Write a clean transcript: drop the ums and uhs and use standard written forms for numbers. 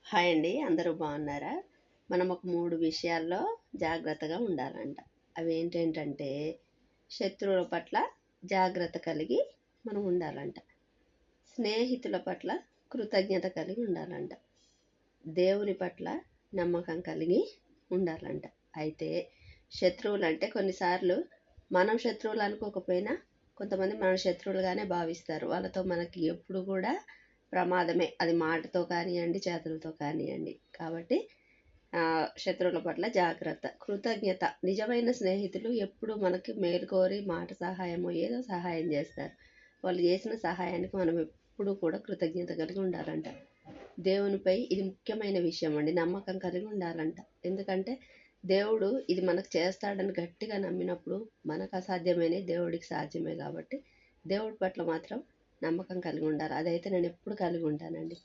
Hi అండి, అందరూ బాగున్నారా? మనం ఒక 3 విషయాల్లో జాగ్రత్తగా ఉండాలంట. అవి ఏంటంటే శత్రువుల పట్ల జాగ్రత్త కలిగి మనం ఉండాలంట. స్నేహితుల పట్ల కృతజ్ఞత కలిగి ఉండాలంట. దేవుని పట్ల నమ్మకం కలిగి ఉండాలంట. అయితే శత్రువులంటే కొన్నిసార్లు మనం శత్రువులు అనుకోకపోయినా కొంతమంది మన శత్రువులుగానే భావిస్తారు. వాళ్ళతో మనకి ఎప్పుడు కూడా ప్రమాదమే. అది మాటతో కానియండి, చేతులతో కానియండి. కాబట్టి శత్రువుల పట్ల జాగ్రత్త. కృతజ్ఞత. నిజమైన స్నేహితులు ఎప్పుడు మనకి మేలు కోరి మాట సహాయమో ఏదో సహాయం చేస్తారు. వాళ్ళు చేసిన సహాయానికి మనం ఎప్పుడు కూడా కృతజ్ఞత కలిగి ఉండాలంట. దేవునిపై ఇది ముఖ్యమైన విషయం అండి. నమ్మకం కలిగి ఉండాలంట. ఎందుకంటే దేవుడు ఇది మనకు చేస్తాడని గట్టిగా నమ్మినప్పుడు మనకు అసాధ్యమైనది దేవుడికి సాధ్యమే. కాబట్టి దేవుడి పట్ల మాత్రం నమ్మకం కలిగి ఉండాలి. అదైతే నేను ఎప్పుడు కలిగి ఉంటానండి.